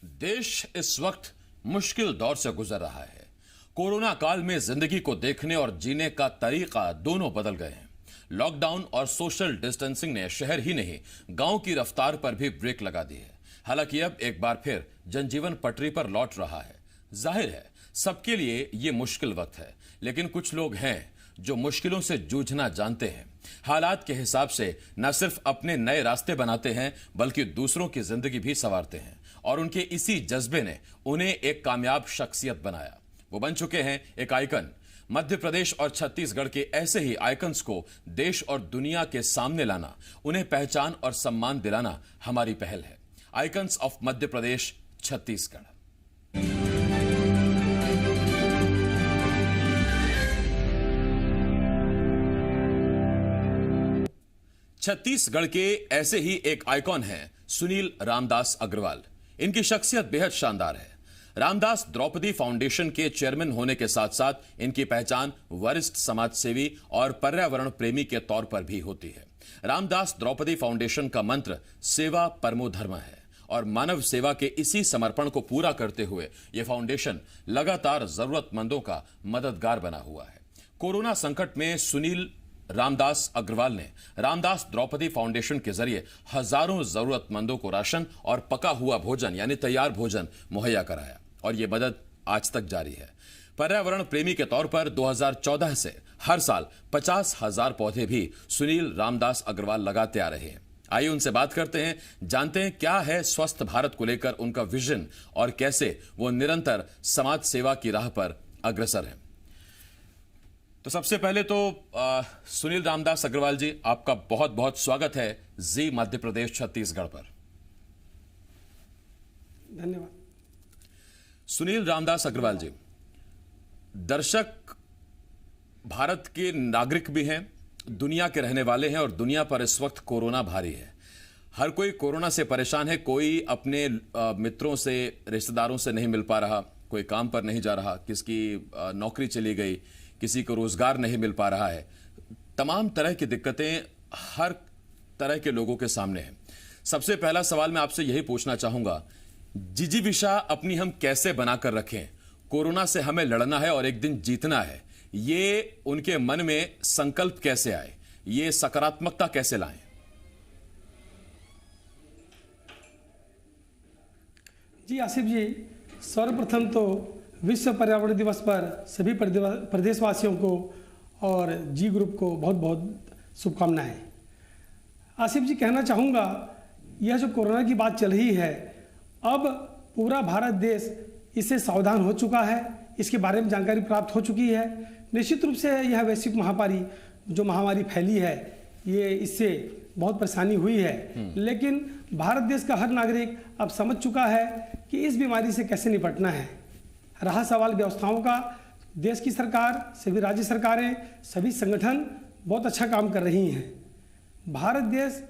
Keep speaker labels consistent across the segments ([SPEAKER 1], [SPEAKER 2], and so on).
[SPEAKER 1] देश इस वक्त मुश्किल दौर से गुजर रहा है। कोरोना काल में जिंदगी को देखने और जीने का तरीका दोनों बदल गए हैं। लॉकडाउन और सोशल डिस्टेंसिंग ने शहर ही नहीं गांव की रफ्तार पर भी ब्रेक लगा दी है। हालांकि अब एक बार फिर जनजीवन पटरी पर लौट रहा है। जाहिर है सबके लिए ये मुश्किल वक्त है, लेकिन कुछ लोग हैं जो मुश्किलों से जूझना जानते हैं। हालात के हिसाब से न सिर्फ अपने नए रास्ते बनाते हैं बल्कि दूसरों की जिंदगी भी संवारते हैं, और उनके इसी जज्बे ने उन्हें एक कामयाब शख्सियत बनाया। वो बन चुके हैं एक आइकन। मध्य प्रदेश और छत्तीसगढ़ के ऐसे ही आइकन्स को देश और दुनिया के सामने लाना, उन्हें पहचान और सम्मान दिलाना हमारी पहल है। Icons of Madhya Pradesh Chhattisgarh. छत्तीसगढ़ के ऐसे ही एक आइकॉन हैं सुनील रामदास अग्रवाल। इनकी शख्सियत बेहद शानदार है। रामदास द्रौपदी फाउंडेशन के चेयरमैन होने के साथ साथ इनकी पहचान वरिष्ठ समाजसेवी और पर्यावरण प्रेमी के तौर पर भी होती है। रामदास द्रौपदी फाउंडेशन का मंत्र सेवा परमो धर्म है, और मानव सेवा के इसी समर्पण को पूरा करते हुए यह फाउंडेशन लगातार जरूरतमंदों का मददगार बना हुआ है। कोरोना संकट में सुनील रामदास अग्रवाल ने रामदास द्रौपदी फाउंडेशन के जरिए हजारों जरूरतमंदों को राशन और पका हुआ भोजन यानी तैयार भोजन मुहैया कराया, और यह मदद आज तक जारी है। पर्यावरण प्रेमी के तौर पर 2014 से हर साल 50,000 पौधे भी सुनील रामदास अग्रवाल लगाते आ रहे हैं। आइए उनसे बात करते हैं, जानते हैं क्या है स्वस्थ भारत को लेकर उनका विजन और कैसे वो निरंतर समाज सेवा की राह पर अग्रसर हैं। तो सबसे पहले तो सुनील रामदास अग्रवाल जी, आपका बहुत बहुत स्वागत है जी मध्य प्रदेश छत्तीसगढ़ पर।
[SPEAKER 2] धन्यवाद।
[SPEAKER 1] सुनील रामदास अग्रवाल जी, दर्शक भारत के नागरिक भी हैं, दुनिया के रहने वाले हैं, और दुनिया पर इस वक्त कोरोना भारी है। हर कोई कोरोना से परेशान है। कोई अपने मित्रों से, रिश्तेदारों से नहीं मिल पा रहा, कोई काम पर नहीं जा रहा, किसकी नौकरी चली गई, किसी को रोजगार नहीं मिल पा रहा है। तमाम तरह की दिक्कतें हर तरह के लोगों के सामने हैं। सबसे पहला सवाल मैं आपसे यही पूछना चाहूंगा, जिजीविषा अपनी हम कैसे बनाकर रखें? कोरोना से हमें लड़ना है और एक दिन जीतना है, ये उनके मन में संकल्प कैसे आए? ये सकारात्मकता कैसे लाएं?
[SPEAKER 2] जी आसिफ जी, सर्वप्रथम तो विश्व पर्यावरण दिवस पर सभी प्रदेशवासियों को और जी ग्रुप को बहुत बहुत शुभकामनाएं। आसिफ जी, कहना चाहूँगा, यह जो कोरोना की बात चल रही है, अब पूरा भारत देश इससे सावधान हो चुका है, इसके बारे में जानकारी प्राप्त हो चुकी है। निश्चित रूप से यह वैश्विक महामारी फैली है, ये इससे बहुत परेशानी हुई है, लेकिन भारत देश का हर नागरिक अब समझ चुका है कि इस बीमारी से कैसे निपटना है। रहा सवाल व्यवस्थाओं का, देश की सरकार, सभी राज्य सरकारें, सभी संगठन बहुत अच्छा काम कर रही हैं। भारत देश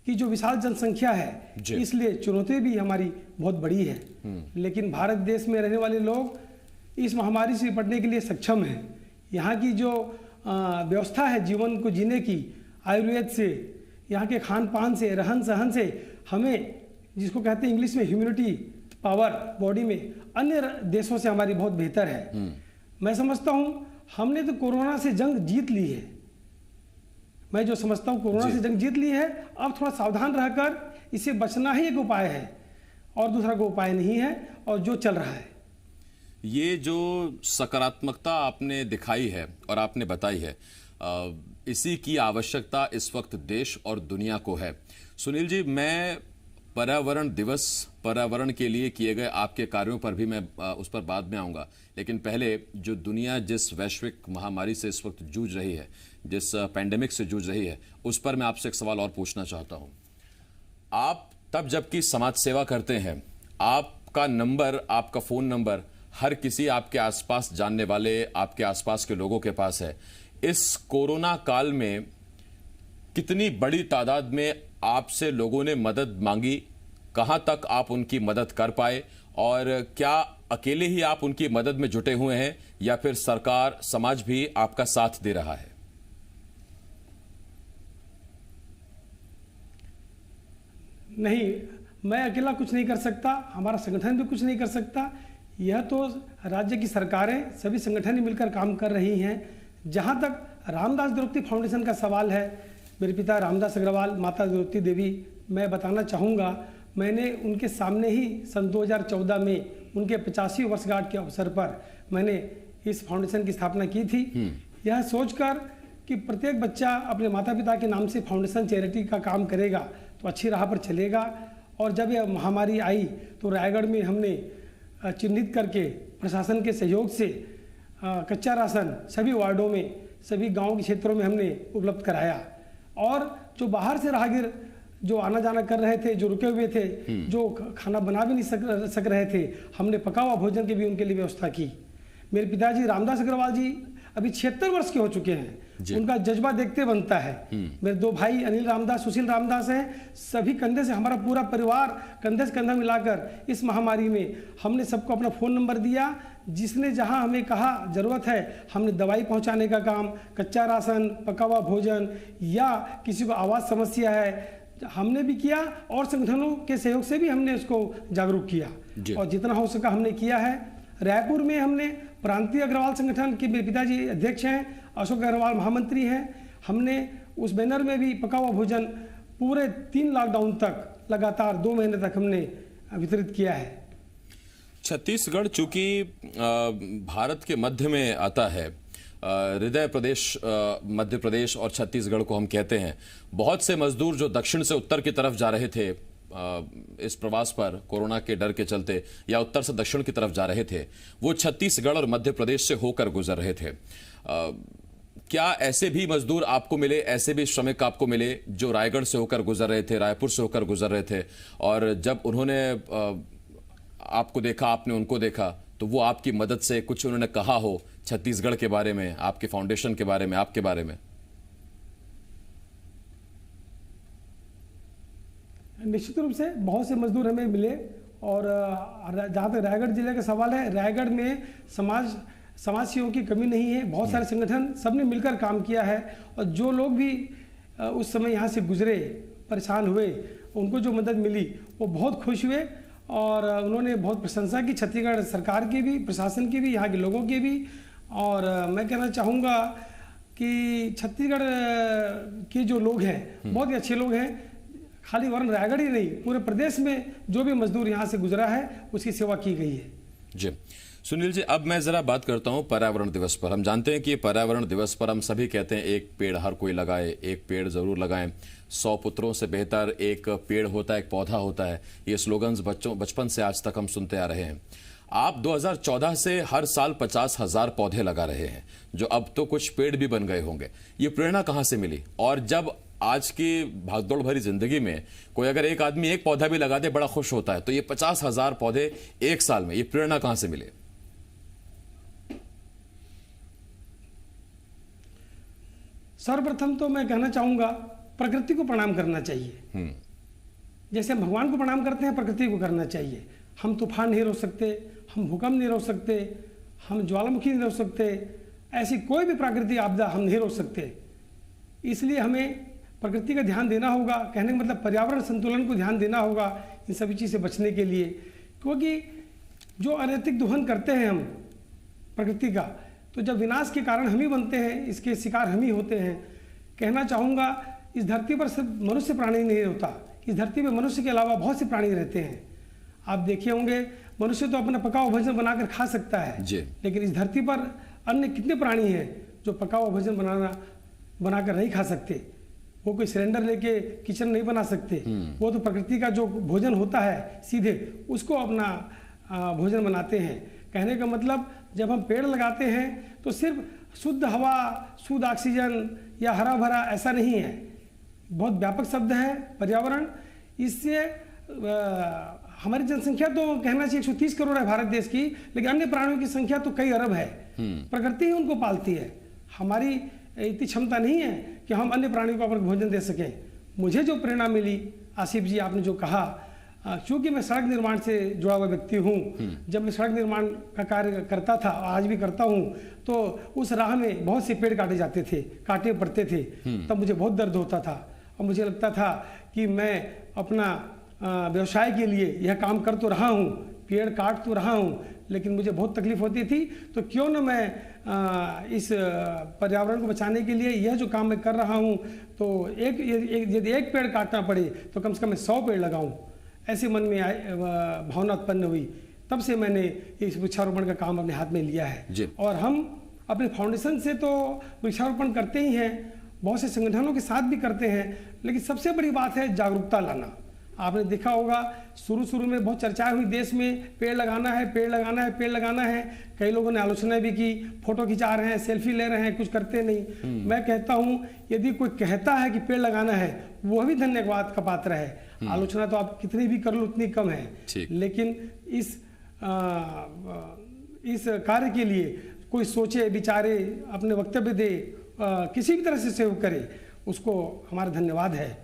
[SPEAKER 2] की जो विशाल जनसंख्या है, इसलिए चुनौती भी हमारी बहुत बड़ी है, लेकिन भारत देश में रहने वाले लोग इस महामारी से निपटने के लिए सक्षम हैं। यहाँ की जो व्यवस्था है जीवन को जीने की, आयुर्वेद से, यहाँ के खान पान से, रहन सहन से, हमें जिसको कहते हैं इंग्लिश में ह्यूमिनिटी पावर बॉडी में, अन्य देशों से हमारी बहुत बेहतर है। मैं समझता हूँ हमने तो कोरोना से जंग जीत ली है। मैं जो समझता हूँ कोरोना से जंग जीत ली है। अब थोड़ा सावधान रहकर इससे बचना ही एक उपाय है, और दूसरा कोई उपाय नहीं है, और जो चल रहा है।
[SPEAKER 1] ये जो सकारात्मकता आपने दिखाई है और आपने बताई है, इसी की आवश्यकता इस वक्त देश और दुनिया को है। सुनील जी, मैं पर्यावरण दिवस, पर्यावरण के लिए किए गए आपके कार्यों पर भी मैं उस पर बाद में आऊंगा, लेकिन पहले जो दुनिया जिस वैश्विक महामारी से इस वक्त जूझ रही है, जिस पैंडेमिक से जूझ रही है, उस पर मैं आपसे एक सवाल और पूछना चाहता हूं। आप तब जबकि समाज सेवा करते हैं, आपका नंबर, आपका फोन नंबर हर किसी आपके आसपास जानने वाले, आपके आसपास के लोगों के पास है। इस कोरोना काल में कितनी बड़ी तादाद में आपसे लोगों ने मदद मांगी? कहां तक आप उनकी मदद कर पाए? और क्या अकेले ही आप उनकी मदद में जुटे हुए हैं, या फिर सरकार, समाज भी आपका साथ दे रहा है?
[SPEAKER 2] नहीं, मैं अकेला कुछ नहीं कर सकता, हमारा संगठन भी कुछ नहीं कर सकता। यह तो राज्य की सरकारें, सभी संगठन मिलकर काम कर रही हैं। जहाँ तक रामदास द्रौपदी फाउंडेशन का सवाल है, मेरे पिता रामदास अग्रवाल, माता द्रौपदी देवी, मैं बताना चाहूँगा, मैंने उनके सामने ही सन 2014 में उनके 85वीं वर्षगांठ के अवसर पर मैंने इस फाउंडेशन की स्थापना की थी। यह सोचकर कि प्रत्येक बच्चा अपने माता पिता के नाम से फाउंडेशन चैरिटी का काम करेगा तो अच्छी राह पर चलेगा। और जब यह महामारी आई तो रायगढ़ में हमने चिन्हित करके प्रशासन के सहयोग से कच्चा राशन सभी वार्डों में, सभी गांव के क्षेत्रों में हमने उपलब्ध कराया। और जो बाहर से राहगीर जो आना जाना कर रहे थे, जो रुके हुए थे, जो खाना बना भी नहीं सक रहे थे, हमने पका हुआ भोजन की भी उनके लिए व्यवस्था की। मेरे पिताजी रामदास अग्रवाल जी अभी 76 वर्ष के हो चुके हैं। उनका जज्बा देखते बनता है। मेरे 2 भाई अनिल रामदास, सुशील रामदास हैं। सभी कंधे से, हमारा पूरा परिवार कंधे से कंधा मिलाकर इस महामारी में हमने सबको अपना फ़ोन नंबर दिया। जिसने जहां हमें कहा ज़रूरत है, हमने दवाई पहुंचाने का काम, कच्चा राशन, पका हुआ भोजन, या किसी को आवाज़ समस्या है, हमने भी किया। और संगठनों के सहयोग से भी हमने उसको जागरूक किया और जितना हो सका हमने किया है। रायपुर में हमने प्रांतीय अग्रवाल संगठन के, मेरे पिताजी अध्यक्ष हैं, अशोक अग्रवाल महामंत्री हैं, हमने उस बैनर में भी पका हुआ भोजन पूरे 3 लॉकडाउन तक लगातार 2 महीने तक हमने वितरित किया है।
[SPEAKER 1] छत्तीसगढ़ चूंकि भारत के मध्य में आता है, हृदय प्रदेश मध्य प्रदेश और छत्तीसगढ़ को हम कहते हैं, बहुत से मजदूर जो दक्षिण से उत्तर की तरफ जा रहे थे इस प्रवास पर कोरोना के डर के चलते, या उत्तर से दक्षिण की तरफ जा रहे थे, वो छत्तीसगढ़ और मध्य प्रदेश से होकर गुजर रहे थे। क्या ऐसे भी मजदूर आपको मिले, ऐसे भी श्रमिक आपको मिले जो रायगढ़ से होकर गुजर रहे थे, रायपुर से होकर गुजर रहे थे, और जब उन्होंने आपको देखा, आपने उनको देखा, तो वो आपकी मदद से कुछ उन्होंने कहा हो छत्तीसगढ़ के बारे में, आपके फाउंडेशन के बारे में, आपके बारे में?
[SPEAKER 2] निश्चित रूप से बहुत से मजदूर हमें मिले। और जहाँ तक रायगढ़ जिले का सवाल है, रायगढ़ में समाज सेवकों की कमी नहीं है। बहुत सारे संगठन सबने मिलकर काम किया है। और जो लोग भी उस समय यहाँ से गुजरे, परेशान हुए, उनको जो मदद मिली वो बहुत खुश हुए और उन्होंने बहुत प्रशंसा की, छत्तीसगढ़ सरकार की भी, प्रशासन की भी, यहाँ के लोगों की भी। और मैं कहना चाहूँगा कि छत्तीसगढ़ के जो लोग हैं बहुत ही अच्छे लोग हैं। खाली वरन रायगढ़ ही नहीं, पूरे प्रदेश में जो भी मजदूर यहाँ से गुजरा है उसकी सेवा की गई है।
[SPEAKER 1] जी सुनील जी, अब मैं जरा बात करता हूँ पर्यावरण दिवस पर। हम जानते हैं कि पर्यावरण दिवस पर हम सभी कहते हैं एक पेड़ हर कोई लगाए, एक पेड़ जरूर लगाएं, 100 पुत्रों से बेहतर एक पेड़ होता है, एक पौधा होता है। ये स्लोगन्स बचपन से आज तक हम सुनते आ रहे हैं। आप 2014 से हर साल 50,000 पौधे लगा रहे हैं, जो अब तो कुछ पेड़ भी बन गए होंगे। ये प्रेरणा कहाँ से मिली? और जब आज की भागदौड़ भरी जिंदगी में कोई अगर एक आदमी एक पौधा भी लगा दे बड़ा खुश होता है, तो ये 50,000 पौधे एक साल में, ये प्रेरणा कहां से मिले?
[SPEAKER 2] सर्वप्रथम तो मैं कहना चाहूंगा प्रकृति को प्रणाम करना चाहिए। जैसे हम भगवान को प्रणाम करते हैं, प्रकृति को करना चाहिए। हम तूफान नहीं रोक सकते, हम भूकंप नहीं रोक सकते, हम ज्वालामुखी नहीं रोक सकते, ऐसी कोई भी प्राकृतिक आपदा हम नहीं रोक सकते। इसलिए हमें प्रकृति का ध्यान देना होगा। कहने का मतलब पर्यावरण संतुलन को ध्यान देना होगा इन सभी चीज़ से बचने के लिए। क्योंकि जो अनैतिक दोहन करते हैं हम प्रकृति का, तो जब विनाश के कारण हम ही बनते हैं, इसके शिकार हम ही होते हैं। कहना चाहूँगा इस धरती पर सिर्फ मनुष्य प्राणी नहीं होता, इस धरती पर मनुष्य के अलावा बहुत से प्राणी रहते हैं। आप देखे होंगे मनुष्य तो अपना पका हुआ भोजन बनाकर खा सकता है, लेकिन इस धरती पर अन्य कितने प्राणी हैं जो पका हुआ भोजन बनाकर नहीं खा सकते। वो कोई सिलेंडर लेके किचन नहीं बना सकते, वो तो प्रकृति का जो भोजन होता है सीधे उसको अपना भोजन बनाते हैं। कहने का मतलब जब हम पेड़ लगाते हैं तो सिर्फ शुद्ध हवा, शुद्ध ऑक्सीजन या हरा भरा ऐसा नहीं है, बहुत व्यापक शब्द है पर्यावरण। इससे हमारी जनसंख्या तो कहना चाहिए 130 करोड़ है भारत देश की, लेकिन अन्य प्राणियों की संख्या तो कई अरब है। प्रकृति ही उनको पालती है। हमारी इतनी क्षमता नहीं है कि हम अन्य प्राणियों को अपना भोजन दे सकें। मुझे जो प्रेरणा मिली, आसिफ जी आपने जो कहा, क्योंकि मैं सड़क निर्माण से जुड़ा हुआ व्यक्ति हूँ, जब मैं सड़क निर्माण का कार्य करता था, आज भी करता हूँ, तो उस राह में बहुत से पेड़ काटे जाते थे, काटने पड़ते थे। तब मुझे बहुत दर्द होता था और मुझे लगता था कि मैं अपना व्यवसाय के लिए यह काम कर तो रहा हूँ, पेड़ काट तो रहा हूँ, लेकिन मुझे बहुत तकलीफ होती थी, तो क्यों न मैं इस पर्यावरण को बचाने के लिए यह जो काम मैं कर रहा हूँ, तो यदि एक पेड़ काटना पड़े तो कम से कम मैं 100 पेड़ लगाऊं। ऐसे मन में भावना उत्पन्न हुई। तब से मैंने इस वृक्षारोपण का काम अपने हाथ में लिया है। और हम अपने फाउंडेशन से तो वृक्षारोपण करते ही हैं, बहुत से संगठनों के साथ भी करते हैं, लेकिन सबसे बड़ी बात है जागरूकता लाना। आपने देखा होगा शुरू में बहुत चर्चा हुई देश में, पेड़ लगाना है, पेड़ लगाना है, पेड़ लगाना है। कई लोगों ने आलोचना भी की, फोटो खिंचा रहे हैं, सेल्फी ले रहे हैं, कुछ करते नहीं। मैं कहता हूं यदि कोई कहता है कि पेड़ लगाना है, वह भी धन्यवाद का पात्र है। आलोचना तो आप कितनी भी कर लो उतनी कम है, लेकिन इस कार्य के लिए कोई सोचे, विचारे, अपने वक्तव्य दे, किसी भी तरह से सहयोग करे, उसको हमारा धन्यवाद है।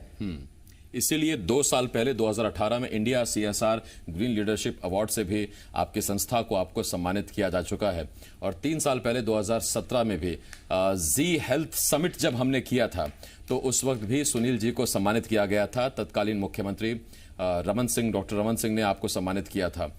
[SPEAKER 1] इसीलिए 2 साल पहले 2018 में India CSR green leadership award से भी आपकी संस्था को आपको सम्मानित किया जा चुका है। और 3 साल पहले 2017 में भी जी हेल्थ समिट जब हमने किया था, तो उस वक्त भी सुनील जी को सम्मानित किया गया था। तत्कालीन मुख्यमंत्री डॉक्टर रमन सिंह ने आपको सम्मानित किया था।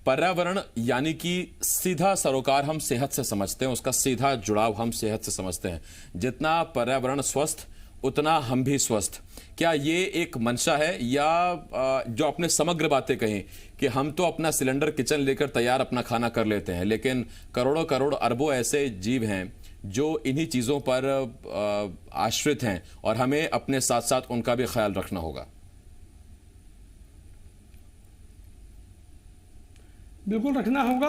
[SPEAKER 1] पर्यावरण यानी कि सीधा सरोकार हम सेहत से समझते हैं, उसका सीधा जुड़ाव हम सेहत से समझते हैं। जितना पर्यावरण स्वस्थ उतना हम भी स्वस्थ। क्या ये एक मंशा है, या जो आपने समग्र बातें कही कि हम तो अपना सिलेंडर किचन लेकर तैयार अपना खाना कर लेते हैं, लेकिन करोड़ों करोड़ अरबों ऐसे जीव हैं जो इन्हीं चीजों पर आश्रित हैं, और हमें अपने साथ साथ उनका भी ख्याल रखना होगा।
[SPEAKER 2] बिल्कुल रखना होगा।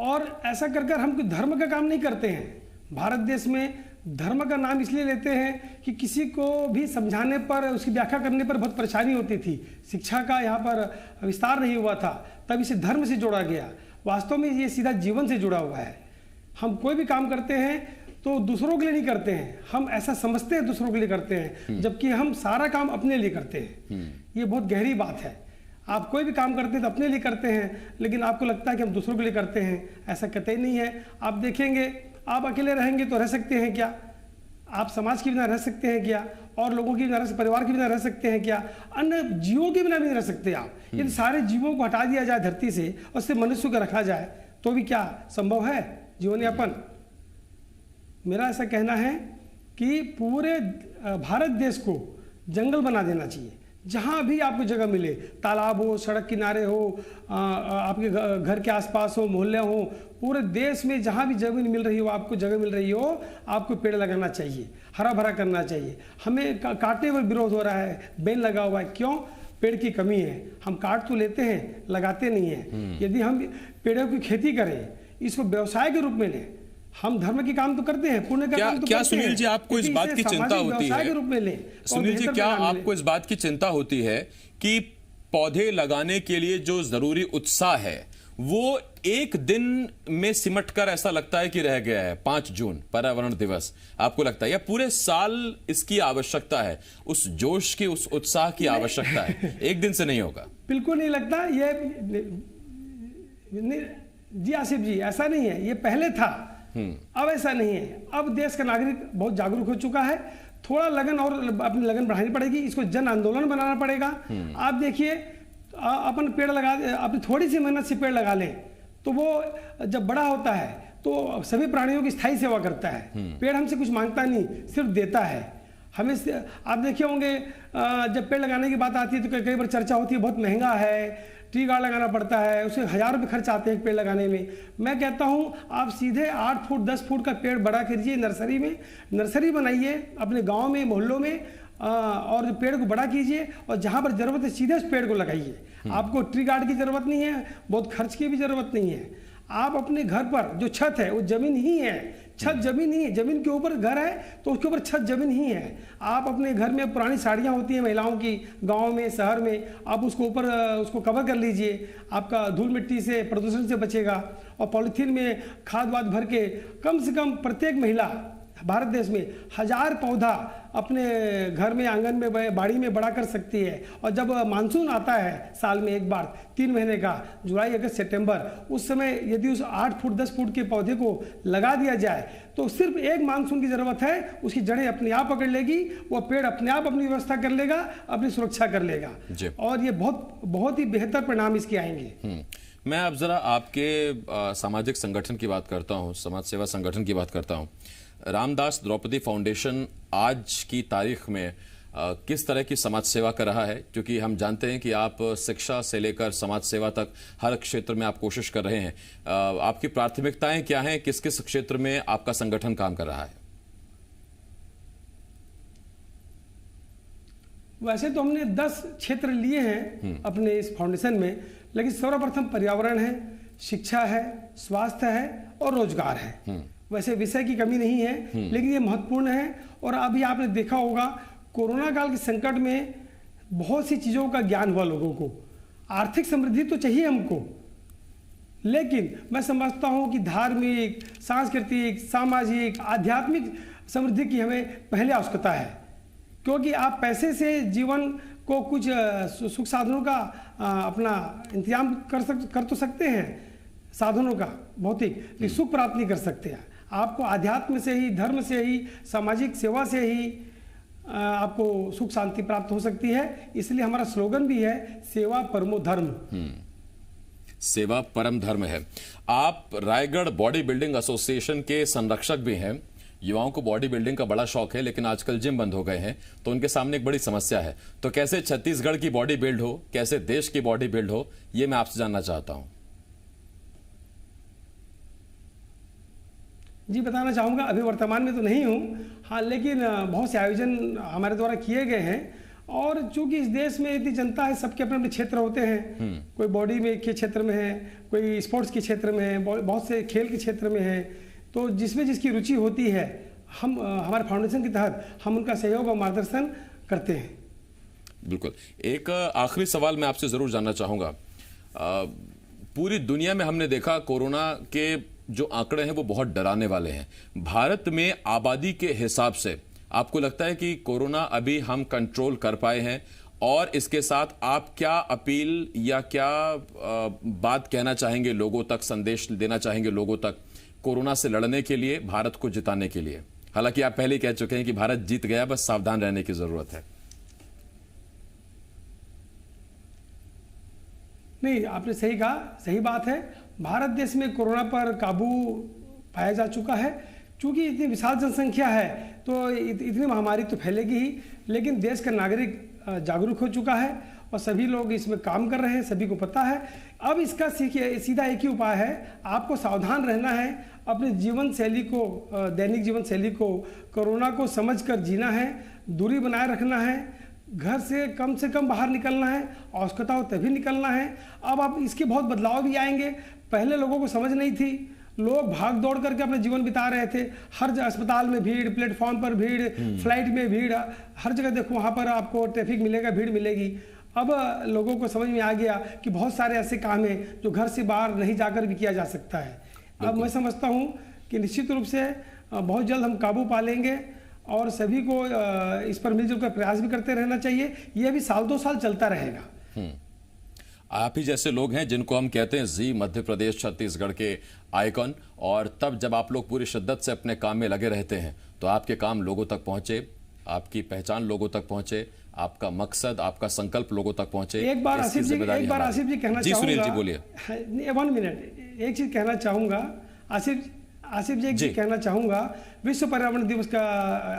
[SPEAKER 2] और ऐसा कर हम कोई धर्म का काम नहीं करते हैं। भारत देश में धर्म का नाम इसलिए लेते हैं कि किसी को भी समझाने पर, उसकी व्याख्या करने पर बहुत परेशानी होती थी। शिक्षा का यहाँ पर विस्तार नहीं हुआ था, तब इसे धर्म से जोड़ा गया। वास्तव में ये सीधा जीवन से जुड़ा हुआ है। हम कोई भी काम करते हैं तो दूसरों के लिए नहीं करते हैं, हम ऐसा समझते हैं दूसरों के लिए करते हैं, जबकि हम सारा काम अपने लिए करते हैं। ये बहुत गहरी बात है। आप कोई भी काम करते हैं तो अपने लिए करते हैं, लेकिन आपको लगता है कि हम दूसरों के लिए करते हैं। ऐसा कतई नहीं है। आप देखेंगे, आप अकेले रहेंगे तो रह सकते हैं क्या? आप समाज के बिना रह सकते हैं क्या? और लोगों के बिना, परिवार के बिना रह सकते हैं क्या? अन्य जीवों के बिना भी नहीं रह सकते आप। यदि सारे जीवों को हटा दिया जाए धरती से और सिर्फ मनुष्य को रखा जाए तो भी क्या संभव है जीवन यापन? मेरा ऐसा कहना है कि पूरे भारत देश को जंगल बना देना चाहिए। जहाँ भी आपको जगह मिले, तालाब हो, सड़क किनारे हो, आपके घर के आसपास हो, मोहल्ले हो, पूरे देश में जहाँ भी जमीन मिल रही हो, आपको जगह मिल रही हो, आपको पेड़ लगाना चाहिए, हरा भरा करना चाहिए। हमें काटने पर विरोध हो रहा है, बैन लगा हुआ है। क्यों? पेड़ की कमी है। हम काट तो लेते हैं, लगाते नहीं हैं। यदि हम पेड़ों की खेती करें, इसको व्यवसाय के रूप में लें, हम धर्म के काम तो करते हैं, पुण्य का काम तो
[SPEAKER 1] क्या
[SPEAKER 2] करते हैं।
[SPEAKER 1] सुनील जी, आपको इस बात की चिंता होती है?
[SPEAKER 2] के रूप में लें।
[SPEAKER 1] सुनील जी, क्या आपको इस बात की चिंता होती है कि पौधे लगाने के लिए जो जरूरी उत्साह है वो एक दिन में सिमट कर ऐसा लगता है कि रह गया है? 5 जून पर्यावरण दिवस आपको लगता है, या पूरे साल इसकी आवश्यकता है, उस जोश की, उस उत्साह की आवश्यकता है, एक दिन से नहीं होगा?
[SPEAKER 2] बिल्कुल नहीं लगता। ये जी आसिफ जी, ऐसा नहीं है। ये पहले था, अब ऐसा नहीं है। अब देश का नागरिक बहुत जागरूक हो चुका है। थोड़ा लगन और अपनी लगन बढ़ानी पड़ेगी, इसको जन आंदोलन बनाना पड़ेगा। आप देखिए, अपन पेड़ लगा, अपनी थोड़ी सी मेहनत से पेड़ लगा लें तो वो जब बड़ा होता है तो सभी प्राणियों की स्थायी सेवा करता है। पेड़ हमसे कुछ मांगता नहीं, सिर्फ देता है हमें। आप देखे होंगे, जब पेड़ लगाने की बात आती है तो कई बार चर्चा होती है बहुत महंगा है, ट्री गार्ड लगाना पड़ता है, उसमें 1000 रुपये खर्च आते हैं पेड़ लगाने में। मैं कहता हूं आप सीधे 8 फुट 10 फुट का पेड़ बड़ा कीजिए, नर्सरी में नर्सरी बनाइए अपने गांव में, मोहल्लों में, और पेड़ को बड़ा कीजिए, और जहां पर जरूरत है सीधे उस पेड़ को लगाइए। आपको ट्री गार्ड की जरूरत नहीं है, बहुत खर्च की भी जरूरत नहीं है। आप अपने घर पर जो छत है वो जमीन ही है, छत जमीन ही है। जमीन के ऊपर घर है तो उसके ऊपर छत जमीन ही है। आप अपने घर में पुरानी साड़ियाँ होती हैं महिलाओं की, गांव में, शहर में, आप उसको ऊपर उसको कवर कर लीजिए। आपका धूल मिट्टी से, प्रदूषण से बचेगा। और पॉलीथीन में खाद वाद भर के कम से कम प्रत्येक महिला भारत देश में 1000 पौधा अपने घर में, आंगन में, बाड़ी में बड़ा कर सकती है। और जब मानसून आता है साल में एक बार 3 महीने का, जुलाई, अगस्त, सितंबर, उस समय यदि उस 8 फुट 10 फुट के पौधे को लगा दिया जाए तो सिर्फ एक मानसून की ज़रूरत है, उसकी जड़ें अपने आप पकड़ लेगी, वो पेड़ अपने आप अपनी व्यवस्था कर लेगा, अपनी सुरक्षा कर लेगा और ये बहुत बहुत ही बेहतर परिणाम इसके आएंगे।
[SPEAKER 1] मैं अब जरा आपके सामाजिक संगठन की बात करता हूँ, समाज सेवा संगठन की बात करता हूँ। रामदास द्रौपदी फाउंडेशन आज की तारीख में किस तरह की समाज सेवा कर रहा है? क्योंकि हम जानते हैं कि आप शिक्षा से लेकर समाज सेवा तक हर क्षेत्र में आप कोशिश कर रहे हैं। आपकी प्राथमिकताएं क्या हैं? किस किस क्षेत्र में आपका संगठन काम कर रहा है?
[SPEAKER 2] वैसे तो हमने 10 क्षेत्र लिए हैं अपने इस फाउंडेशन में, लेकिन सर्वप्रथम पर्यावरण है, शिक्षा है, स्वास्थ्य है और रोजगार है। वैसे विषय की कमी नहीं है, लेकिन ये महत्वपूर्ण है। और अभी आपने देखा होगा कोरोना काल के संकट में बहुत सी चीज़ों का ज्ञान हुआ लोगों को। आर्थिक समृद्धि तो चाहिए हमको, लेकिन मैं समझता हूँ कि धार्मिक, सांस्कृतिक, सामाजिक, आध्यात्मिक समृद्धि की हमें पहले आवश्यकता है। क्योंकि आप पैसे से जीवन को कुछ सुख साधनों का अपना इंतजाम कर तो सकते हैं, साधनों का भौतिक, लेकिन सुख प्राप्त नहीं कर सकते हैं। आपको आध्यात्म से ही, धर्म से ही, सामाजिक सेवा से ही आपको सुख शांति प्राप्त हो सकती है। इसलिए हमारा स्लोगन भी है, सेवा परमो धर्म।
[SPEAKER 1] सेवा परम धर्म है। आप रायगढ़ बॉडी बिल्डिंग एसोसिएशन के संरक्षक भी हैं। युवाओं को बॉडी बिल्डिंग का बड़ा शौक है, लेकिन आजकल जिम बंद हो गए हैं, तो उनके सामने एक बड़ी समस्या है। तो कैसे छत्तीसगढ़ की बॉडी बिल्ड हो, कैसे देश की बॉडी बिल्ड हो, ये मैं आपसे जानना चाहता हूं।
[SPEAKER 2] जी बताना चाहूँगा, अभी वर्तमान में तो नहीं हूँ, हाँ, लेकिन बहुत से आयोजन हमारे द्वारा किए गए हैं। और चूंकि इस देश में इतनी जनता है, सबके अपने अपने क्षेत्र होते हैं। कोई बॉडी में के क्षेत्र में है, कोई स्पोर्ट्स के क्षेत्र में है, बहुत से खेल के क्षेत्र में है। तो जिसमें जिसकी रुचि होती है, हम हमारे फाउंडेशन के तहत हम उनका सहयोग और मार्गदर्शन करते हैं।
[SPEAKER 1] बिल्कुल। एक आखिरी सवाल मैं आपसे जरूर जानना चाहूँगा। पूरी दुनिया में हमने देखा कोरोना के जो आंकड़े हैं वो बहुत डराने वाले हैं। भारत में आबादी के हिसाब से आपको लगता है कि कोरोना अभी हम कंट्रोल कर पाए हैं? और इसके साथ आप क्या अपील या क्या बात कहना चाहेंगे लोगों तक, संदेश देना चाहेंगे लोगों तक कोरोना से लड़ने के लिए, भारत को जिताने के लिए? हालांकि आप पहले कह चुके हैं कि भारत जीत गया, बस सावधान रहने की जरूरत है।
[SPEAKER 2] नहीं, आपने सही कहा, सही बात है। भारत देश में कोरोना पर काबू पाया जा चुका है। चूंकि इतनी विशाल जनसंख्या है तो इतनी महामारी तो फैलेगी ही, लेकिन देश का नागरिक जागरूक हो चुका है और सभी लोग इसमें काम कर रहे हैं, सभी को पता है। अब इसका सीधा एक ही उपाय है, आपको सावधान रहना है, अपने जीवन शैली को, दैनिक जीवन शैली को, कोरोना को समझकर जीना है, दूरी बनाए रखना है, घर से कम बाहर निकलना है, आवश्यकता हो तभी निकलना है। अब आप इसके बहुत बदलाव भी आएंगे। पहले लोगों को समझ नहीं थी, लोग भाग दौड़ करके अपना जीवन बिता रहे थे। हर अस्पताल में भीड़, प्लेटफॉर्म पर भीड़, फ्लाइट में भीड़, हर जगह देखो वहाँ पर आपको ट्रैफिक मिलेगा, भीड़ मिलेगी। अब लोगों को समझ में आ गया कि बहुत सारे ऐसे काम हैं जो घर से बाहर नहीं जाकर भी किया जा सकता है। अब मैं समझता हूँ कि निश्चित रूप से बहुत जल्द हम काबू पा लेंगे और सभी को इस पर मिलजुल कर प्रयास भी करते रहना चाहिए। यह भी साल 2 साल चलता रहेगा।
[SPEAKER 1] आप ही जैसे लोग हैं जिनको हम कहते हैं जी मध्य प्रदेश छत्तीसगढ़ के आइकॉन, और तब जब आप लोग पूरी शिद्दत से अपने काम में लगे रहते हैं तो आपके काम लोगों तक पहुंचे, आपकी पहचान लोगों तक पहुंचे, आपका मकसद, आपका संकल्प लोगों तक पहुंचे।
[SPEAKER 2] एक बार आसिफ जी कहना
[SPEAKER 1] जी सुनील जी बोलिए।
[SPEAKER 2] 1 मिनट, एक चीज कहना चाहूंगा आसिफ जी, एक चीज कहना चाहूंगा। विश्व पर्यावरण दिवस का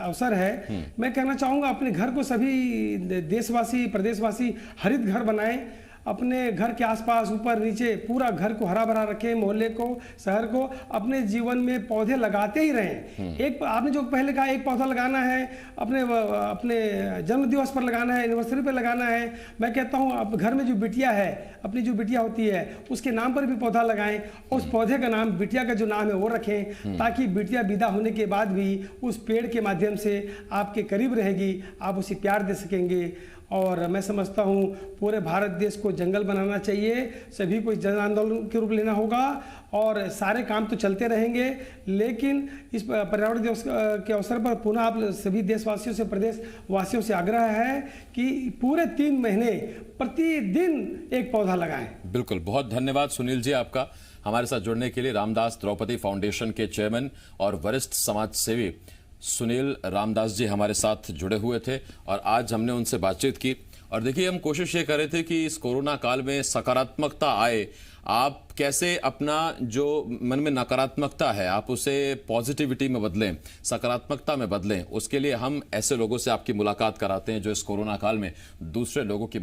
[SPEAKER 2] अवसर है। मैं कहना चाहूंगा अपने घर को सभी देशवासी, प्रदेशवासी हरित घर बनाएं। अपने घर के आसपास, ऊपर नीचे, पूरा घर को हरा भरा रखें, मोहल्ले को, शहर को। अपने जीवन में पौधे लगाते ही रहें। एक आपने जो पहले कहा, एक पौधा लगाना है, अपने जन्म दिवस पर लगाना है, एनिवर्सरी पर लगाना है। मैं कहता हूँ अब घर में जो बिटिया है, अपनी जो बिटिया होती है, उसके नाम पर भी पौधा लगाएं। उस पौधे का नाम, बिटिया का जो नाम है वो रखें, ताकि बिटिया विदा होने के बाद भी उस पेड़ के माध्यम से आपके करीब रहेगी, आप उसे प्यार दे सकेंगे। और मैं समझता हूँ पूरे भारत देश को जंगल बनाना चाहिए, सभी को जन आंदोलन के रूप लेना होगा और सारे काम तो चलते रहेंगे। लेकिन इस पर्यावरण दिवस के अवसर पर पुनः आप सभी देशवासियों से, प्रदेशवासियों से आग्रह है कि पूरे 3 महीने प्रतिदिन एक पौधा लगाएं।
[SPEAKER 1] बिल्कुल, बहुत धन्यवाद सुनील जी आपका हमारे साथ जुड़ने के लिए। रामदास द्रौपदी फाउंडेशन के चेयरमैन और वरिष्ठ समाज सेवी सुनील रामदास जी हमारे साथ जुड़े हुए थे और आज हमने उनसे बातचीत की। और देखिए, हम कोशिश ये कर रहे थे कि इस कोरोना काल में सकारात्मकता आए। आप कैसे अपना जो मन में नकारात्मकता है आप उसे पॉजिटिविटी में बदलें, सकारात्मकता में बदलें, उसके लिए हम ऐसे लोगों से आपकी मुलाकात कराते हैं जो इस कोरोना काल में दूसरे लोगों की